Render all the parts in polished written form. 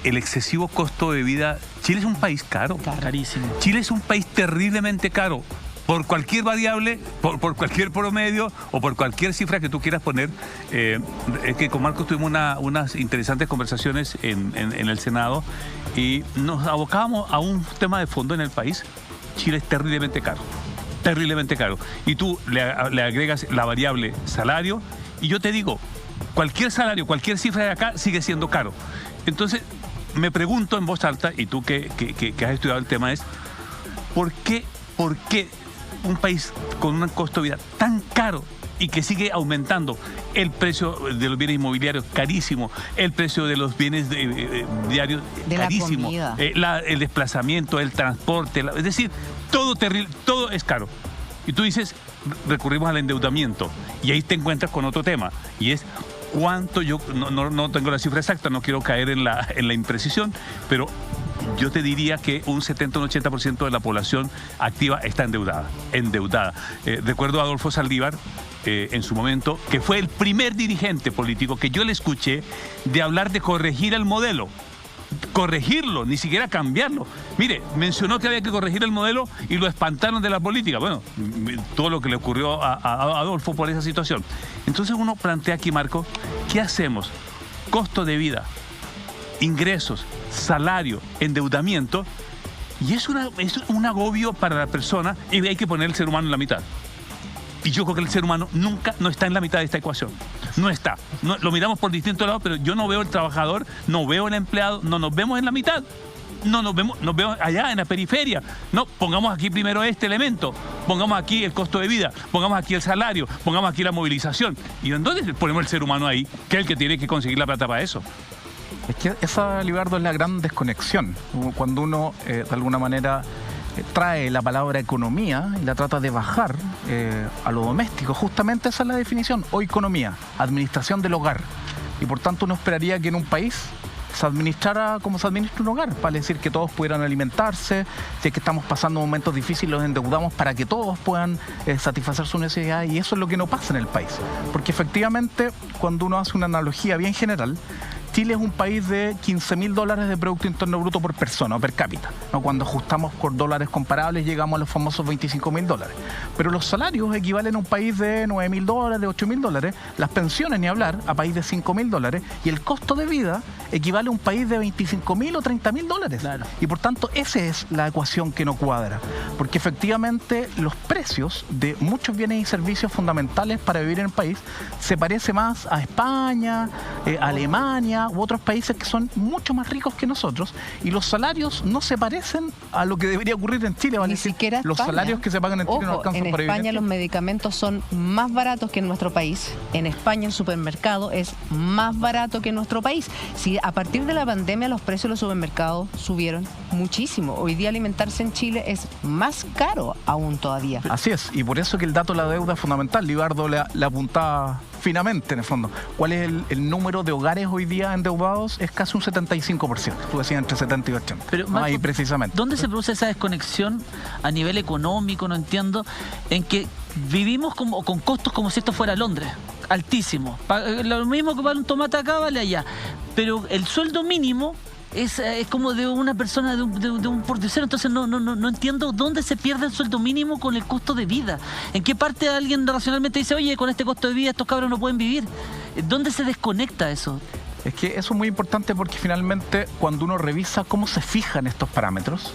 el excesivo costo de vida. Chile es un país caro. Carísimo. Chile es un país terriblemente caro. Por cualquier variable, por cualquier promedio o por cualquier cifra que tú quieras poner. Es que con Marcos tuvimos unas interesantes conversaciones en el Senado y nos abocábamos a un tema de fondo en el país. Chile es terriblemente caro. Terriblemente caro. Y tú le agregas la variable salario y yo te digo, cualquier salario, cualquier cifra de acá sigue siendo caro. Entonces, me pregunto en voz alta, y tú que has estudiado el tema, es ¿por qué un país con un costo de vida tan caro y que sigue aumentando el precio de los bienes inmobiliarios carísimo, el precio de los bienes diarios carísimo, el desplazamiento, el transporte, es decir, todo terrible, todo es caro? Y tú dices, recurrimos al endeudamiento y ahí te encuentras con otro tema y es cuánto. Yo no tengo la cifra exacta, no quiero caer en la imprecisión, pero yo te diría que un 70 o un 80% de la población activa está endeudada. Recuerdo a Adolfo Saldívar, en su momento, que fue el primer dirigente político que yo le escuché de hablar de corregir el modelo. Corregirlo, ni siquiera cambiarlo. Mire, mencionó que había que corregir el modelo y lo espantaron de la política. Bueno, todo lo que le ocurrió a Adolfo por esa situación. Entonces uno plantea aquí, Marco, ¿qué hacemos? Costo de vida, ingresos, salario, endeudamiento, y es un agobio para la persona y hay que poner el ser humano en la mitad. Y yo creo que el ser humano nunca no está en la mitad de esta ecuación. No está. No, lo miramos por distintos lados, pero yo no veo el trabajador, no veo el empleado, no nos vemos en la mitad. No nos vemos allá en la periferia. No, pongamos aquí primero este elemento, pongamos aquí el costo de vida, pongamos aquí el salario, pongamos aquí la movilización. ¿Y en dónde ponemos el ser humano ahí? Que es el que tiene que conseguir la plata para eso. Es que esa, Libardo, es la gran desconexión. Cuando uno, de alguna manera, trae la palabra economía y la trata de bajar a lo doméstico, justamente esa es la definición. O economía, administración del hogar. Y por tanto uno esperaría que en un país se administrara como se administra un hogar, para decir que todos pudieran alimentarse, si es que estamos pasando momentos difíciles, los endeudamos para que todos puedan satisfacer sus necesidades, y eso es lo que no pasa en el país. Porque efectivamente, cuando uno hace una analogía bien general, Chile es un país de $15.000 de Producto Interno Bruto por persona o per cápita, ¿no? Cuando ajustamos por dólares comparables llegamos a los famosos $25.000. Pero los salarios equivalen a un país de $9.000, de $8.000, las pensiones ni hablar, a país de $5.000, y el costo de vida equivale a un país de $25.000 o $30.000. Claro. Y por tanto esa es la ecuación que no cuadra, porque efectivamente los precios de muchos bienes y servicios fundamentales para vivir en el país se parece más a España, a Alemania u otros países que son mucho más ricos que nosotros, y los salarios no se parecen a lo que debería ocurrir en Chile. Ni siquiera los salarios que se pagan en Chile no alcanzan para vivir. En España los medicamentos son más baratos que en nuestro país. En España el supermercado es más barato que en nuestro país. Si a partir de la pandemia los precios de los supermercados subieron muchísimo. Hoy día alimentarse en Chile es más caro aún todavía. Así es, y por eso que el dato de la deuda es fundamental. Libardo le apuntaba finamente, en el fondo. ¿Cuál es el número de hogares hoy día endeudados? Es casi un 75%. Tú decías entre 70 y 80. Pero, Marco, ahí precisamente. ¿Dónde se produce esa desconexión a nivel económico? No entiendo. En que vivimos con costos como si esto fuera Londres. Altísimo. Lo mismo que vale un tomate acá, vale allá. Pero el sueldo mínimo es como de una persona de un pordiosero. Entonces no entiendo dónde se pierde el sueldo mínimo con el costo de vida. ¿En qué parte alguien racionalmente dice, oye, con este costo de vida estos cabros no pueden vivir? ¿Dónde se desconecta eso? Es que eso es muy importante, porque finalmente cuando uno revisa cómo se fijan estos parámetros,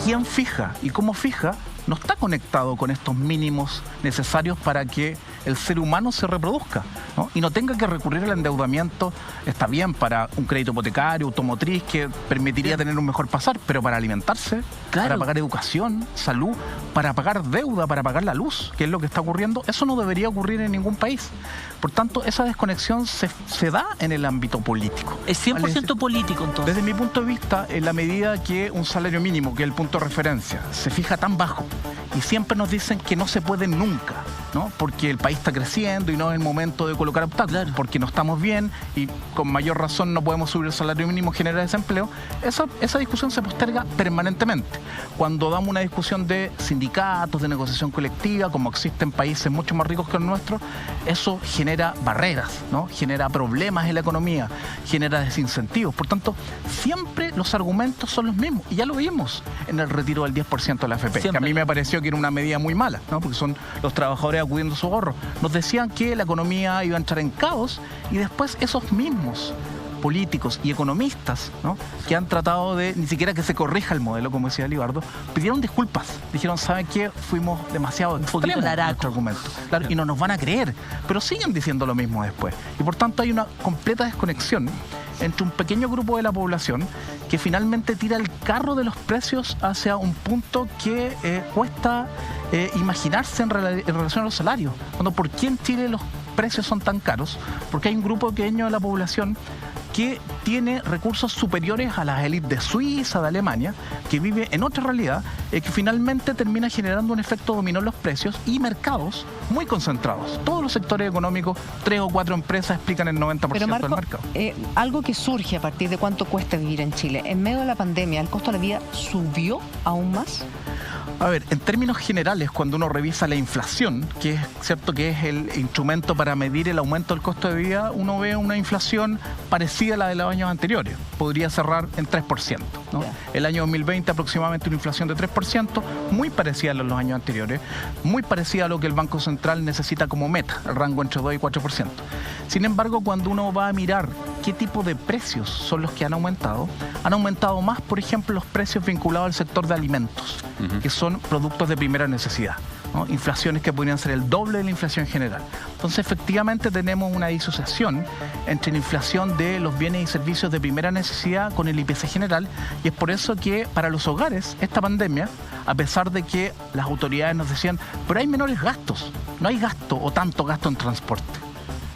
quién fija y cómo fija no está conectado con estos mínimos necesarios para que el ser humano se reproduzca, ¿no? Y no tenga que recurrir al endeudamiento. Está bien para un crédito hipotecario, automotriz, que permitiría tener un mejor pasar, pero para alimentarse, claro, para pagar educación, salud, para pagar deuda, para pagar la luz, que es lo que está ocurriendo, eso no debería ocurrir en ningún país. Por tanto, esa desconexión se da en el ámbito político. Es 100% político, entonces. Desde mi punto de vista, en la medida que un salario mínimo, que es el punto de referencia, se fija tan bajo, y siempre nos dicen que no se puede nunca, ¿no? Porque el país está creciendo y no es el momento de colocar obstáculos, Claro. porque no estamos bien y con mayor razón no podemos subir el salario mínimo, genera desempleo. Esa discusión se posterga permanentemente. Cuando damos una discusión de sindicatos, de negociación colectiva, como existe en países mucho más ricos que el nuestro, eso genera barreras, ¿no? Genera problemas en la economía, genera desincentivos. Por tanto, siempre los argumentos son los mismos. Y ya lo vimos en el retiro del 10% de la AFP, Siempre. que a mí me pareció que era una medida muy mala, ¿no? Porque son los trabajadores acudiendo a su ahorro. Nos decían que la economía iba a entrar en caos y después esos mismos políticos y economistas, ¿no? Que han tratado de, ni siquiera que se corrija el modelo, como decía Libardo, pidieron disculpas. Dijeron, ¿saben qué? Fuimos demasiado poquito extremos en laraco. nuestro argumento. Claro, y no nos van a creer, pero siguen diciendo lo mismo después. Y por tanto hay una completa desconexión entre un pequeño grupo de la población que finalmente tira el carro de los precios hacia un punto que cuesta imaginarse en relación a los salarios. ¿Por qué en Chile los precios son tan caros? Porque hay un grupo pequeño de la población que tiene recursos superiores a las élites de Suiza, de Alemania, que vive en otra realidad, que finalmente termina generando un efecto dominó en los precios y mercados muy concentrados. Todos los sectores económicos, 3 o 4 empresas explican el 90% Pero Marco, del mercado. algo que surge a partir de cuánto cuesta vivir en Chile. En medio de la pandemia, ¿el costo de la vida subió aún más? A ver, en términos generales, cuando uno revisa la inflación, que es cierto que es el instrumento para medir el aumento del costo de vida, uno ve una inflación parecida a la de los años anteriores. Podría cerrar en 3%, ¿no? Ya. El año 2020 aproximadamente una inflación de 3%, muy parecida a los años anteriores, muy parecida a lo que el Banco Central necesita como meta, el rango entre 2 y 4%. Sin embargo, cuando uno va a mirar qué tipo de precios son los que han aumentado más, por ejemplo, los precios vinculados al sector de alimentos, que son productos de primera necesidad, ¿no? Inflaciones que podrían ser el doble de la inflación general. Entonces, efectivamente, tenemos una disociación entre la inflación de los bienes y servicios de primera necesidad con el IPC general, y es por eso que para los hogares esta pandemia, a pesar de que las autoridades nos decían, pero hay menores gastos, no hay gasto o tanto gasto en transporte.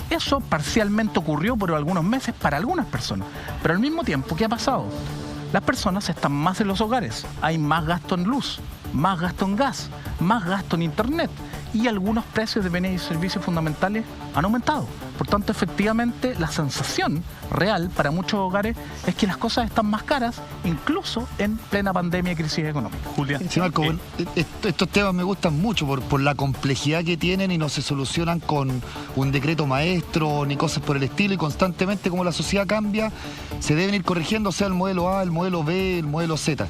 Eso parcialmente ocurrió por algunos meses para algunas personas, pero al mismo tiempo, ¿qué ha pasado? Las personas están más en los hogares, hay más gasto en luz, más gasto en gas, más gasto en internet y algunos precios de bienes y servicios fundamentales han aumentado. Por tanto, efectivamente, la sensación real para muchos hogares es que las cosas están más caras, incluso en plena pandemia y crisis económica. Julia. Sí, Marco, bueno, estos temas me gustan mucho por la complejidad que tienen y no se solucionan con un decreto maestro ni cosas por el estilo, y constantemente, como la sociedad cambia, se deben ir corrigiendo, sea el modelo A, el modelo B, el modelo Z.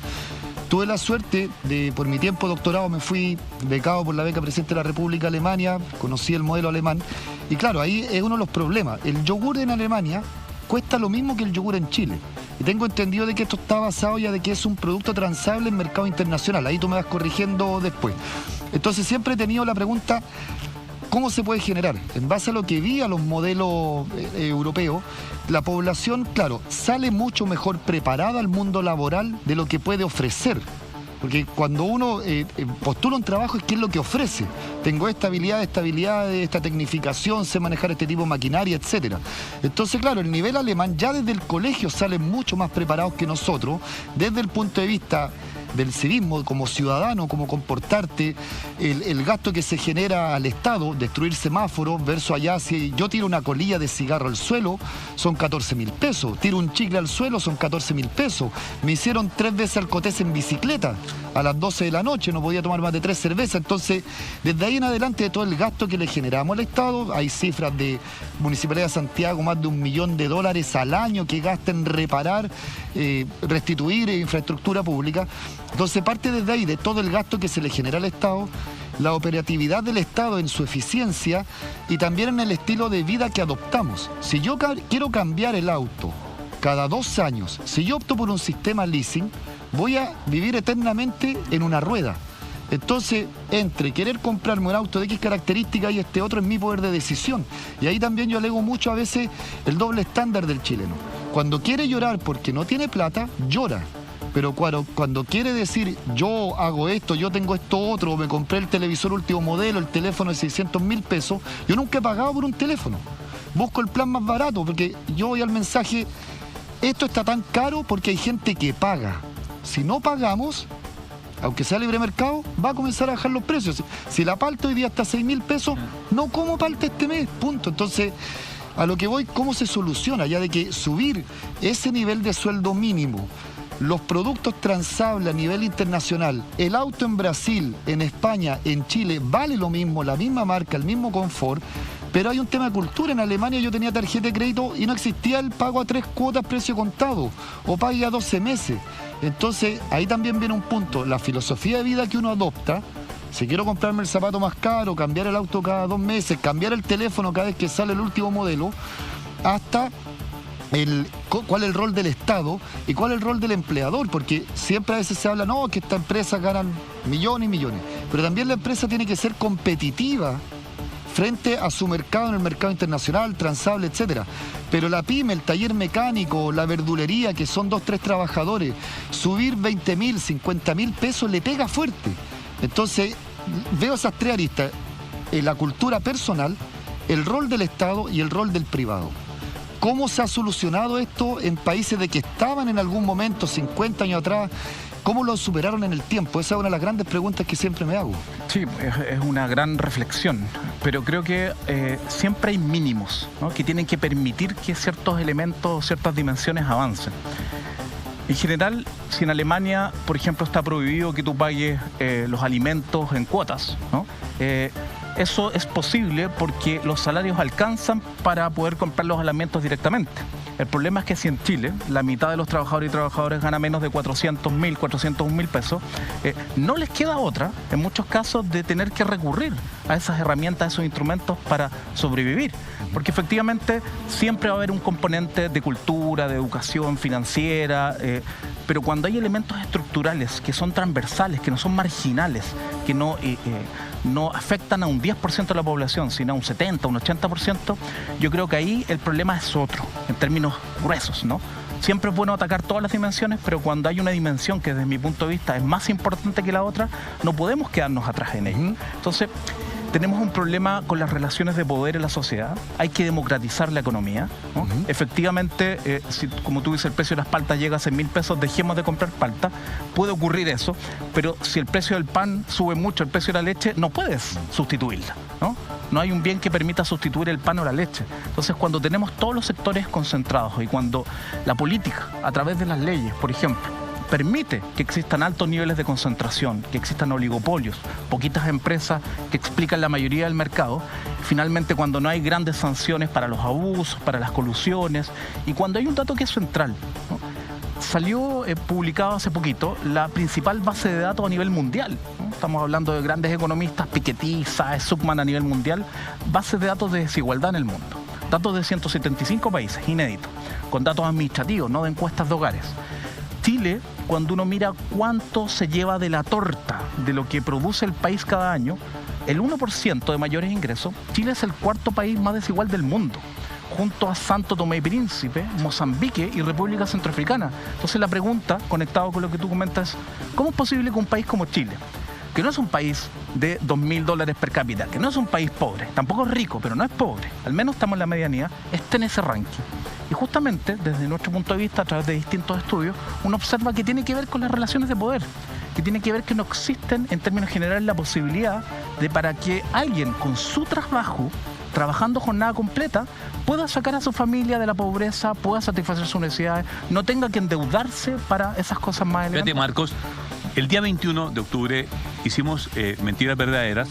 Tuve la suerte de, por mi tiempo de doctorado, me fui becado por la beca Presidente de la República Alemania, conocí el modelo alemán, y claro, ahí es uno de los problemas. El yogur en Alemania cuesta lo mismo que el yogur en Chile. Y tengo entendido de que esto está basado ya de que es un producto transable en mercado internacional. Ahí tú me vas corrigiendo después. Entonces siempre he tenido la pregunta, ¿cómo se puede generar? En base a lo que vi a los modelos europeos, la población, claro, sale mucho mejor preparada al mundo laboral de lo que puede ofrecer. Porque cuando uno postula un trabajo, es qué es lo que ofrece. Tengo esta habilidad, esta tecnificación, sé manejar este tipo de maquinaria, etc. Entonces, claro, el nivel alemán ya desde el colegio salen mucho más preparados que nosotros, desde el punto de vista del civismo, como ciudadano, como comportarte, el gasto que se genera al Estado, destruir semáforos, versus allá, si yo tiro una colilla de cigarro al suelo, son 14.000 pesos, tiro un chicle al suelo, son 14.000 pesos, me hicieron 3 veces alcotés en bicicleta, a las 12 de la noche, no podía tomar más de 3 cervezas, entonces, desde ahí en adelante, de todo el gasto que le generamos al Estado, hay cifras de Municipalidad de Santiago, más de $1 millón al año que gasta en reparar, restituir infraestructura pública. Entonces parte desde ahí, de todo el gasto que se le genera al Estado, la operatividad del Estado en su eficiencia y también en el estilo de vida que adoptamos. Si yo quiero cambiar el auto cada 2 años, si yo opto por un sistema leasing, voy a vivir eternamente en una rueda. Entonces, entre querer comprarme un auto de X características y este otro, es mi poder de decisión. Y ahí también yo alego mucho a veces el doble estándar del chileno. Cuando quiere llorar porque no tiene plata, llora. Pero cuando quiere decir, yo hago esto, yo tengo esto otro, me compré el televisor último modelo, el teléfono de 600.000 pesos, yo nunca he pagado por un teléfono. Busco el plan más barato, porque yo voy al mensaje, esto está tan caro porque hay gente que paga. Si no pagamos, aunque sea libre mercado, va a comenzar a bajar los precios. Si la palta hoy día está a 6.000 pesos, no como palta este mes, punto. Entonces, a lo que voy, ¿cómo se soluciona? Ya de que subir ese nivel de sueldo mínimo, los productos transables a nivel internacional, el auto en Brasil, en España, en Chile, vale lo mismo, la misma marca, el mismo confort, pero hay un tema de cultura. En Alemania yo tenía tarjeta de crédito y no existía el pago a 3 cuotas precio contado, o pague a 12 meses. Entonces, ahí también viene un punto, la filosofía de vida que uno adopta. Si quiero comprarme el zapato más caro, cambiar el auto cada 2 meses, cambiar el teléfono cada vez que sale el último modelo, hasta cuál es el rol del Estado y cuál es el rol del empleador, porque siempre a veces se habla, no, que estas empresas ganan millones y millones, pero también la empresa tiene que ser competitiva frente a su mercado en el mercado internacional, transable, etcétera. Pero la pyme, el taller mecánico, la verdulería, que son 2, 3 trabajadores, subir 20.000, 50.000 pesos le pega fuerte. Entonces, veo esas 3 aristas, la cultura personal, el rol del Estado y el rol del privado. ¿Cómo se ha solucionado esto en países de que estaban en algún momento, 50 años atrás? ¿Cómo lo superaron en el tiempo? Esa es una de las grandes preguntas que siempre me hago. Sí, es una gran reflexión, pero creo que siempre hay mínimos, ¿no?, que tienen que permitir que ciertos elementos, ciertas dimensiones avancen. En general, si en Alemania, por ejemplo, está prohibido que tú pagues los alimentos en cuotas, ¿no?, eso es posible porque los salarios alcanzan para poder comprar los alimentos directamente. El problema es que si en Chile la mitad de los trabajadores y trabajadoras gana menos de 400.000, 401.000 pesos, no les queda otra, en muchos casos, de tener que recurrir a esas herramientas, a esos instrumentos para sobrevivir. Porque efectivamente siempre va a haber un componente de cultura, de educación financiera, pero cuando hay elementos estructurales que son transversales, que no son marginales, que no afectan a un 10% de la población, sino a un 70%, un 80%, yo creo que ahí el problema es otro, en términos gruesos, ¿no? Siempre es bueno atacar todas las dimensiones, pero cuando hay una dimensión que desde mi punto de vista es más importante que la otra, no podemos quedarnos atrás en ella. Entonces, tenemos un problema con las relaciones de poder en la sociedad. Hay que democratizar la economía, ¿no? Efectivamente, si, como tú dices, el precio de las paltas llega a 100.000 pesos, dejemos de comprar palta. Puede ocurrir eso, pero si el precio del pan sube mucho, el precio de la leche, no puedes sustituirla, ¿no? No hay un bien que permita sustituir el pan o la leche. Entonces, cuando tenemos todos los sectores concentrados y cuando la política, a través de las leyes, por ejemplo, permite que existan altos niveles de concentración, que existan oligopolios, poquitas empresas que explican la mayoría del mercado, finalmente cuando no hay grandes sanciones para los abusos, para las colusiones, y cuando hay un dato que es central, ¿no? Salió publicado hace poquito la principal base de datos a nivel mundial, ¿no? Estamos hablando de grandes economistas, Piketty, Saez, Zuckman a nivel mundial, bases de datos de desigualdad en el mundo. Datos de 175 países, inéditos, con datos administrativos, no de encuestas de hogares. Chile, cuando uno mira cuánto se lleva de la torta de lo que produce el país cada año, el 1% de mayores ingresos, Chile es el 4º país más desigual del mundo, junto a Santo Tomé y Príncipe, Mozambique y República Centroafricana. Entonces la pregunta, conectado con lo que tú comentas, ¿cómo es posible que un país como Chile, que no es un país de $2.000 per cápita, que no es un país pobre, tampoco es rico, pero no es pobre, al menos estamos en la medianía, esté en ese ranking? Y justamente, desde nuestro punto de vista, a través de distintos estudios, uno observa que tiene que ver con las relaciones de poder, que tiene que ver que no existen, en términos generales, la posibilidad de para que alguien con su trabajo, trabajando jornada completa, pueda sacar a su familia de la pobreza, pueda satisfacer sus necesidades, no tenga que endeudarse para esas cosas más elementales. Fíjate, Marcos, el día 21 de octubre hicimos Mentiras Verdaderas,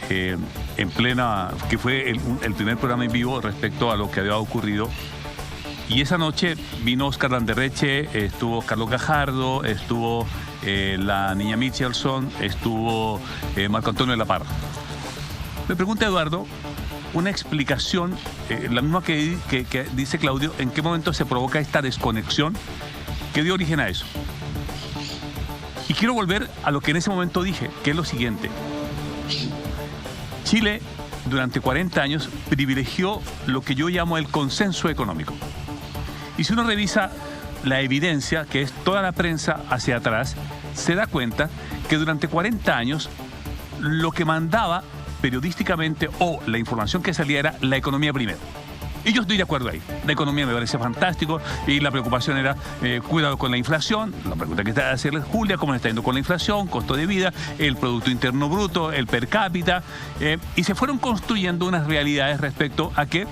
en plena, que fue el primer programa en vivo respecto a lo que había ocurrido. Y esa noche vino Oscar Landerreche, estuvo Carlos Gajardo, estuvo la niña Michelson, estuvo Marco Antonio de la Parra. Me pregunta Eduardo una explicación, la misma que dice Claudio, en qué momento se provoca esta desconexión que dio origen a eso. Y quiero volver a lo que en ese momento dije, que es lo siguiente. Chile, durante 40 años, privilegió lo que yo llamo el consenso económico. Y si uno revisa la evidencia, que es toda la prensa hacia atrás, se da cuenta que durante 40 años lo que mandaba periodísticamente o la información que salía era la economía primero. Y yo estoy de acuerdo ahí. La economía me parece fantástico y la preocupación era cuidado con la inflación. La pregunta que está a hacerle Julia, ¿cómo le está yendo con la inflación, costo de vida, el Producto Interno Bruto, el per cápita? Y se fueron construyendo unas realidades respecto a que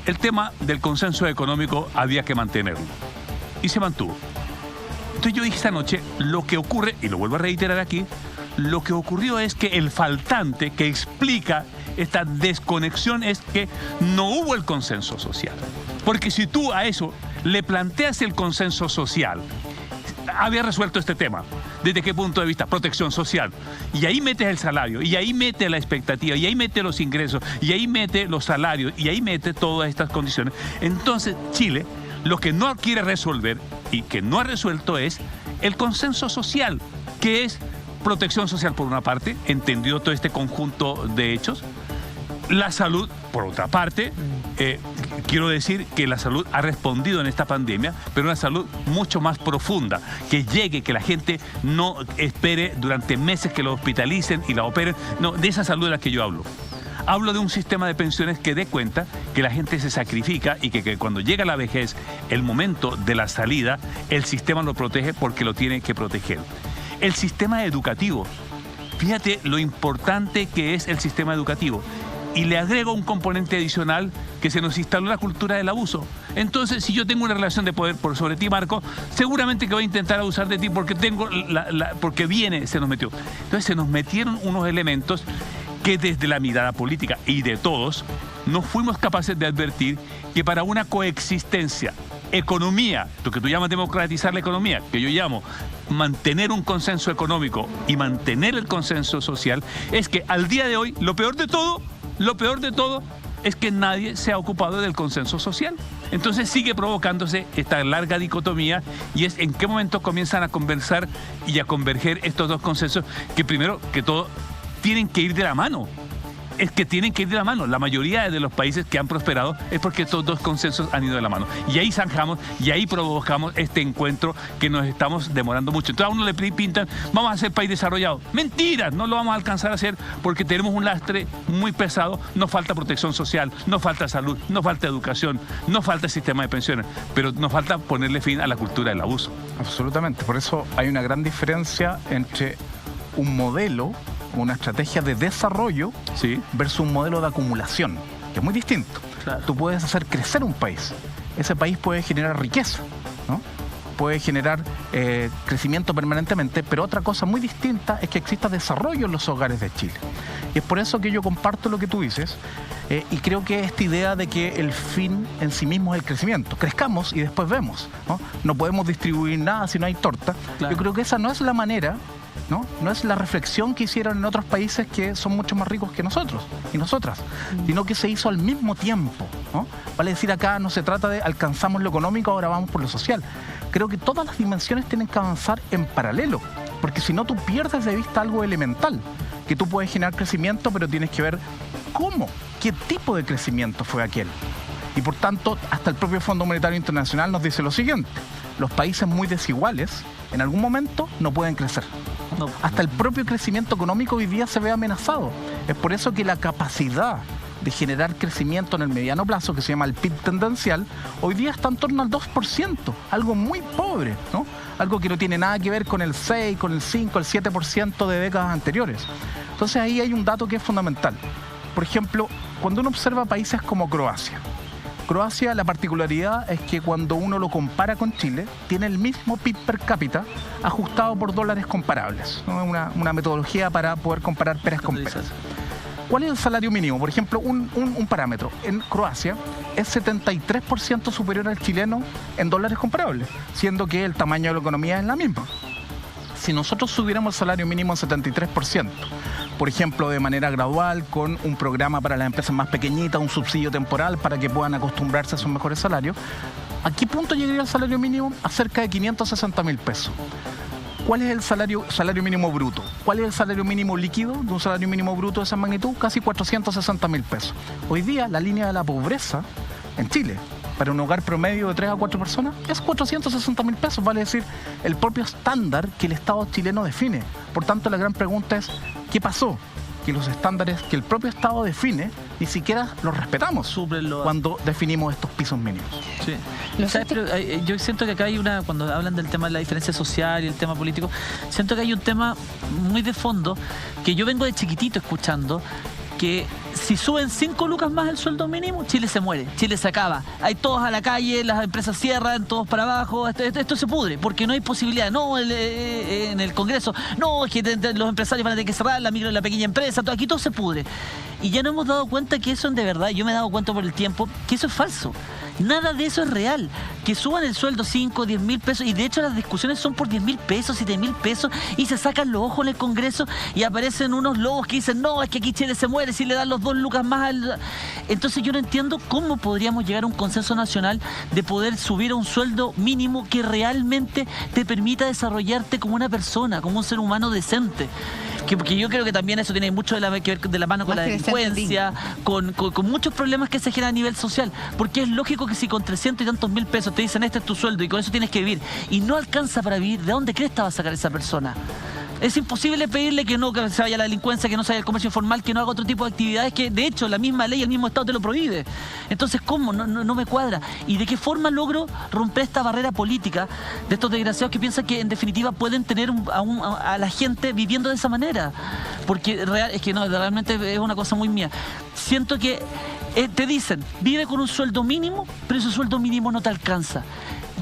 el tema del consenso económico había que mantenerlo. Y se mantuvo. Entonces yo dije esta noche, lo que ocurre, y lo vuelvo a reiterar aquí, lo que ocurrió es que el faltante que explica esta desconexión es que no hubo el consenso social. Porque si tú a eso le planteas el consenso social, había resuelto este tema. ¿Desde qué punto de vista? Protección social. Y ahí metes el salario, y ahí metes la expectativa, y ahí metes los ingresos, y ahí metes los salarios, y ahí metes todas estas condiciones. Entonces Chile lo que no quiere resolver y que no ha resuelto es el consenso social, que es protección social por una parte, entendido todo este conjunto de hechos. La salud, por otra parte, quiero decir que la salud ha respondido en esta pandemia, pero una salud mucho más profunda, que llegue, que la gente no espere durante meses que lo hospitalicen y la operen. No, de esa salud de la que yo hablo. Hablo de un sistema de pensiones que dé cuenta que la gente se sacrifica y que cuando llega la vejez, el momento de la salida, el sistema lo protege porque lo tiene que proteger. El sistema educativo. Fíjate lo importante que es el sistema educativo. Y le agrego un componente adicional, que se nos instaló la cultura del abuso. Entonces, si yo tengo una relación de poder por sobre ti, Marco, seguramente que voy a intentar abusar de ti porque porque se nos metió. Entonces se nos metieron unos elementos que desde la mirada política y de todos no fuimos capaces de advertir que para una coexistencia, economía, lo que tú llamas democratizar la economía, que yo llamo mantener un consenso económico y mantener el consenso social, es que al día de hoy lo peor de todo es que nadie se ha ocupado del consenso social. Entonces sigue provocándose esta larga dicotomía y es en qué momento comienzan a conversar y a converger estos dos consensos que primero que todo tienen que ir de la mano. Es que tienen que ir de la mano. La mayoría de los países que han prosperado es porque estos dos consensos han ido de la mano. Y ahí zanjamos y ahí provocamos este encuentro que nos estamos demorando mucho. Entonces a uno le pintan, vamos a ser país desarrollado. Mentiras, no lo vamos a alcanzar a hacer porque tenemos un lastre muy pesado. Nos falta protección social, nos falta salud, nos falta educación, nos falta sistema de pensiones, pero nos falta ponerle fin a la cultura del abuso. Absolutamente. Por eso hay una gran diferencia entre un modelo, una estrategia de desarrollo, sí, versus un modelo de acumulación, que es muy distinto. Claro. Tú puedes hacer crecer un país. Ese país puede generar riqueza, ¿no? Puede generar crecimiento permanentemente, pero otra cosa muy distinta es que exista desarrollo en los hogares de Chile. Y es por eso que yo comparto lo que tú dices y creo que esta idea de que el fin en sí mismo es el crecimiento. Crezcamos y después vemos, ¿no? No podemos distribuir nada si no hay torta. Claro. Yo creo que esa no es la manera, ¿no? No es la reflexión que hicieron en otros países que son mucho más ricos que nosotros y nosotras, sino que se hizo al mismo tiempo, ¿no? Vale decir, acá no se trata de alcanzamos lo económico, ahora vamos por lo social. Creo que todas las dimensiones tienen que avanzar en paralelo, porque si no tú pierdes de vista algo elemental, que tú puedes generar crecimiento, pero tienes que ver cómo, qué tipo de crecimiento fue aquel. Y por tanto, hasta el propio Fondo Monetario Internacional nos dice lo siguiente: los países muy desiguales en algún momento no pueden crecer. No. Hasta el propio crecimiento económico hoy día se ve amenazado. Es por eso que la capacidad de generar crecimiento en el mediano plazo, que se llama el PIB tendencial, hoy día está en torno al 2%, algo muy pobre, ¿no? Algo que no tiene nada que ver con el 6, con el 5, el 7% de décadas anteriores. Entonces ahí hay un dato que es fundamental. Por ejemplo, cuando uno observa países como Croacia, la particularidad es que cuando uno lo compara con Chile, tiene el mismo PIB per cápita ajustado por dólares comparables, ¿no? Una metodología para poder comparar peras con peras. ¿Cuál es el salario mínimo? Por ejemplo, un parámetro. En Croacia es 73% superior al chileno en dólares comparables, siendo que el tamaño de la economía es la misma. Si nosotros subiéramos el salario mínimo en 73%, por ejemplo, de manera gradual, con un programa para las empresas más pequeñitas, un subsidio temporal para que puedan acostumbrarse a sus mejores salarios, ¿a qué punto llegaría el salario mínimo? A cerca de 560.000 pesos. ¿Cuál es el salario mínimo bruto? ¿Cuál es el salario mínimo líquido de un salario mínimo bruto de esa magnitud? Casi 460.000 pesos. Hoy día la línea de la pobreza en Chile, para un hogar promedio de 3 a 4 personas, es 460.000 pesos, vale decir, el propio estándar que el Estado chileno define. Por tanto, la gran pregunta es, ¿qué pasó? Que los estándares que el propio Estado define ni siquiera los respetamos Súplenlo. cuando definimos estos pisos mínimos. Sí. Lo ¿Sabes? cierto- Pero, yo siento que acá hay una, cuando hablan del tema de la diferencia social y el tema político, siento que hay un tema muy de fondo que yo vengo de chiquitito escuchando, que si suben 5 lucas más el sueldo mínimo, Chile se muere, Chile se acaba. Hay todos a la calle, las empresas cierran, todos para abajo, esto se pudre, porque no hay posibilidad. No, en el Congreso, no, es que los empresarios van a tener que cerrar, la micro y la pequeña empresa, aquí todo se pudre. Y ya no hemos dado cuenta que eso de verdad, yo me he dado cuenta por el tiempo, que eso es falso. Nada de eso es real. Que suban el sueldo 5, 10 mil pesos, y de hecho las discusiones son por 10 mil pesos, 7 mil pesos, y se sacan los ojos en el Congreso y aparecen unos lobos que dicen, no, es que aquí Chile se muere si le dan los 2 lucas más al... Entonces yo no entiendo cómo podríamos llegar a un consenso nacional de poder subir a un sueldo mínimo que realmente te permita desarrollarte como una persona, como un ser humano decente. Porque yo creo que también eso tiene mucho que ver de la mano con Más la que decente, delincuencia, con muchos problemas que se generan a nivel social. Porque es lógico que si con 300 y tantos mil pesos te dicen este es tu sueldo y con eso tienes que vivir y no alcanza para vivir, ¿de dónde crees que va a sacar esa persona? Es imposible pedirle que no, que se vaya a la delincuencia, que no se vaya al comercio informal, que no haga otro tipo de actividades que de hecho la misma ley, el mismo Estado te lo prohíbe. Entonces, ¿cómo? No me cuadra. ¿Y de qué forma logro romper esta barrera política de estos desgraciados que piensan que en definitiva pueden tener a la gente viviendo de esa manera? Porque es que no, realmente es una cosa muy mía. Siento que te dicen, vive con un sueldo mínimo, pero ese sueldo mínimo no te alcanza.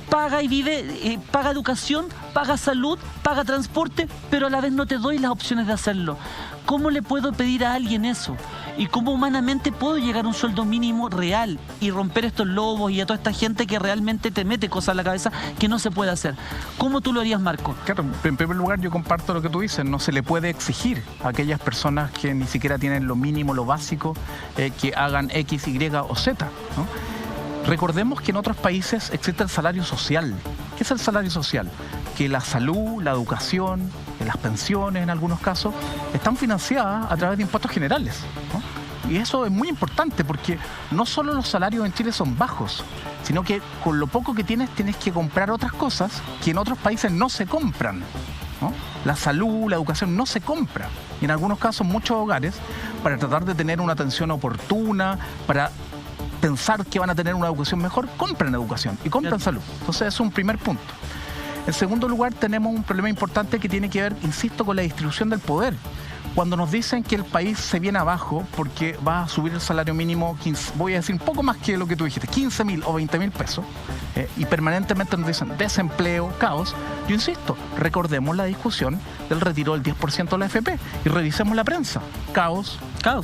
Paga y vive, paga educación, paga salud, paga transporte, pero a la vez no te doy las opciones de hacerlo. ¿Cómo le puedo pedir a alguien eso? ¿Y cómo humanamente puedo llegar a un sueldo mínimo real y romper estos lobos y a toda esta gente que realmente te mete cosas en la cabeza que no se puede hacer? ¿Cómo tú lo harías, Marco? Claro, en primer lugar yo comparto lo que tú dices, no se le puede exigir a aquellas personas que ni siquiera tienen lo mínimo, lo básico, que hagan X, Y o Z, ¿no? Recordemos que en otros países existe el salario social. ¿Qué es el salario social? Que la salud, la educación, las pensiones en algunos casos, están financiadas a través de impuestos generales, ¿no? Y eso es muy importante porque no solo los salarios en Chile son bajos, sino que con lo poco que tienes que comprar otras cosas que en otros países no se compran, ¿no? La salud, la educación no se compra. Y en algunos casos muchos hogares, para tratar de tener una atención oportuna, para pensar que van a tener una educación mejor, compran educación y compran salud. Entonces es un primer punto. En segundo lugar, tenemos un problema importante que tiene que ver, insisto, con la distribución del poder. Cuando nos dicen que el país se viene abajo porque va a subir el salario mínimo, voy a decir un poco más que lo que tú dijiste, 15 mil o 20 mil pesos, y permanentemente nos dicen desempleo, caos, yo insisto, recordemos la discusión del retiro del 10% de la AFP y revisemos la prensa. Caos.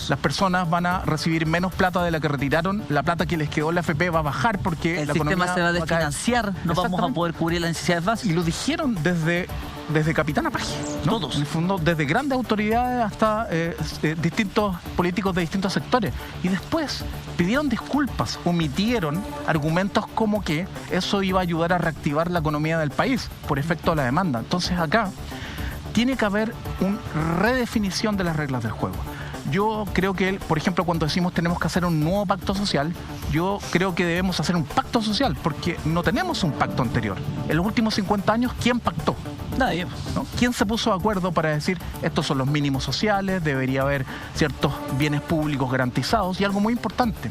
Las personas van a recibir menos plata de la que retiraron, la plata que les quedó en la AFP va a bajar porque el la sistema economía se va a caer. desfinanciar, no vamos a poder cubrir las necesidades básicas. Y lo dijeron desde Capitán Apache, ¿no? Todos. En el fondo, desde grandes autoridades hasta distintos políticos de distintos sectores. Y después pidieron disculpas, omitieron argumentos como que eso iba a ayudar a reactivar la economía del país por efecto de la demanda. Entonces acá tiene que haber una redefinición de las reglas del juego. Yo creo que, por ejemplo, cuando decimos tenemos que hacer un nuevo pacto social, yo creo que debemos hacer un pacto social porque no tenemos un pacto anterior. En los últimos 50 años, ¿quién pactó? Nadie, ¿no? ¿Quién se puso de acuerdo para decir estos son los mínimos sociales, debería haber ciertos bienes públicos garantizados? Y algo muy importante,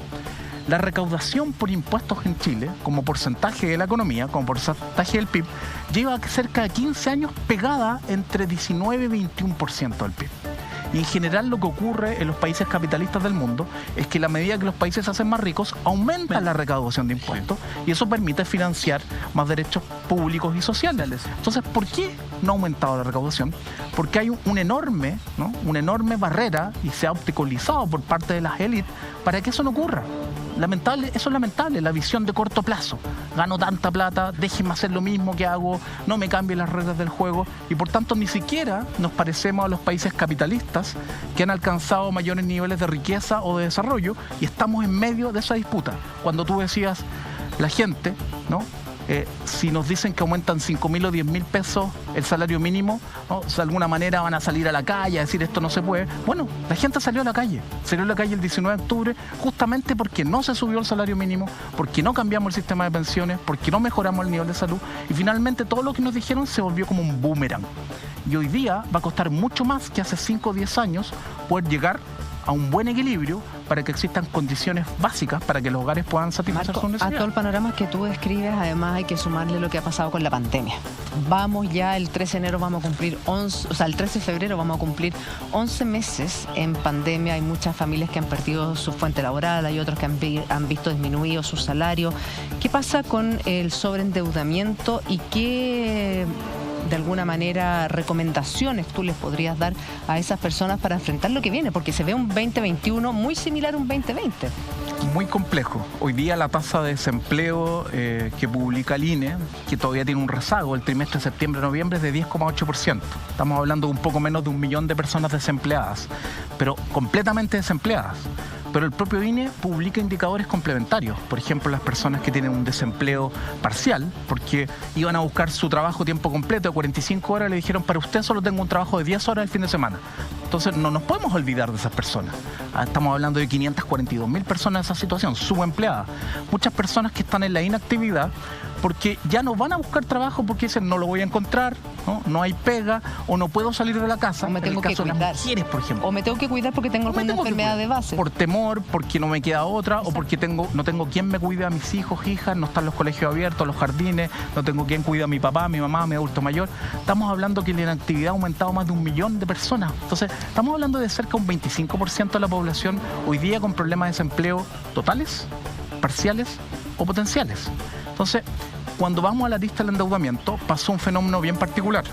la recaudación por impuestos en Chile, como porcentaje de la economía, como porcentaje del PIB, lleva cerca de 15 años pegada entre 19 y 21% del PIB. Y en general lo que ocurre en los países capitalistas del mundo es que a la medida que los países se hacen más ricos, aumenta la recaudación de impuestos y eso permite financiar más derechos públicos y sociales. Entonces, ¿por qué no ha aumentado la recaudación? Porque hay una enorme barrera y se ha obstaculizado por parte de las élites para que eso no ocurra. Eso es lamentable, la visión de corto plazo. Gano tanta plata, déjenme hacer lo mismo que hago, no me cambien las reglas del juego y por tanto ni siquiera nos parecemos a los países capitalistas que han alcanzado mayores niveles de riqueza o de desarrollo y estamos en medio de esa disputa. Cuando tú decías, la gente, ¿no? Si nos dicen que aumentan 5.000 o 10.000 pesos el salario mínimo, ¿no? De alguna manera van a salir a la calle a decir esto no se puede. Bueno, la gente salió a la calle el 19 de octubre justamente porque no se subió el salario mínimo, porque no cambiamos el sistema de pensiones, porque no mejoramos el nivel de salud y finalmente todo lo que nos dijeron se volvió como un boomerang. Y hoy día va a costar mucho más que hace 5 o 10 años poder llegar a un buen equilibrio para que existan condiciones básicas para que los hogares puedan satisfacer sus Marco, a necesidades. todo el panorama que tú describes, además hay que sumarle lo que ha pasado con la pandemia. Vamos ya, el 13 de enero vamos a cumplir 11, o sea, el 13 de febrero vamos a cumplir 11 meses en pandemia. Hay muchas familias que han perdido su fuente laboral, hay otros que han visto disminuido su salario. ¿Qué pasa con el sobreendeudamiento y qué, de alguna manera, recomendaciones tú les podrías dar a esas personas para enfrentar lo que viene? Porque se ve un 2021 muy similar a un 2020. Muy complejo. Hoy día la tasa de desempleo que publica el INE, que todavía tiene un rezago, el trimestre de septiembre-noviembre es de 10,8%. Estamos hablando de un poco menos de 1 millón de personas desempleadas, pero completamente desempleadas. Pero el propio INE publica indicadores complementarios. Por ejemplo, las personas que tienen un desempleo parcial, porque iban a buscar su trabajo tiempo completo de 45 horas, le dijeron, para usted solo tengo un trabajo de 10 horas el fin de semana. Entonces no nos podemos olvidar de esas personas. Estamos hablando de 542.000 personas en esa situación, subempleadas. Muchas personas que están en la inactividad porque ya no van a buscar trabajo porque dicen no lo voy a encontrar, no hay pega, o no puedo salir de la casa. O me tengo en el que caso de cuidar. las mujeres, por ejemplo. O me tengo que cuidar porque tengo alguna enfermedad de base. Por temor, porque no me queda otra, o porque no tengo quien me cuide a mis hijos, hijas, no están los colegios abiertos, los jardines, no tengo quien cuide a mi papá, a mi mamá, a mi adulto mayor. Estamos hablando que la inactividad ha aumentado más de 1 millón de personas. Entonces, estamos hablando de cerca de un 25% de la población hoy día con problemas de desempleo totales, parciales o potenciales. Entonces, cuando vamos a la lista del endeudamiento, pasó un fenómeno bien particular.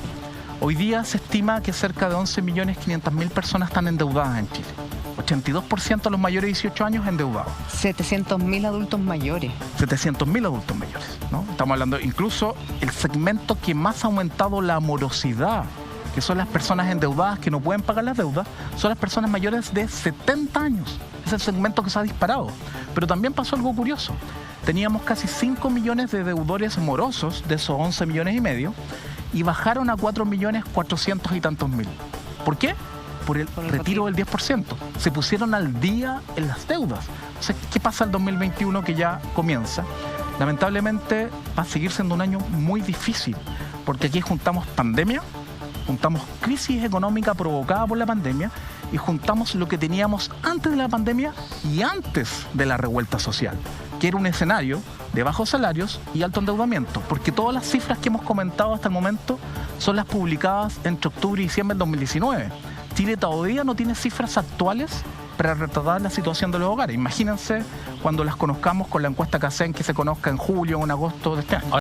Hoy día se estima que cerca de 11.500.000 personas están endeudadas en Chile. 82% de los mayores de 18 años endeudados. 700.000 adultos mayores. 700.000 adultos mayores, ¿no? Estamos hablando incluso el segmento que más ha aumentado la morosidad, que son las personas endeudadas que no pueden pagar las deudas, son las personas mayores de 70 años. Es el segmento que se ha disparado. Pero también pasó algo curioso. Teníamos casi 5 millones de deudores morosos, de esos 11 millones y medio, y bajaron a 4.400.000 y tantos mil. ¿Por qué? Por el retiro del 10%. Se pusieron al día en las deudas. Entonces, ¿qué pasa el 2021 que ya comienza? Lamentablemente va a seguir siendo un año muy difícil, porque aquí juntamos pandemia, juntamos crisis económica provocada por la pandemia y juntamos lo que teníamos antes de la pandemia y antes de la revuelta social, que era un escenario de bajos salarios y alto endeudamiento, porque todas las cifras que hemos comentado hasta el momento son las publicadas entre octubre y diciembre del 2019. Chile todavía no tiene cifras actuales para retratar la situación de los hogares. Imagínense cuando las conozcamos con la encuesta CACEN, que se conozca en julio o en agosto de este año.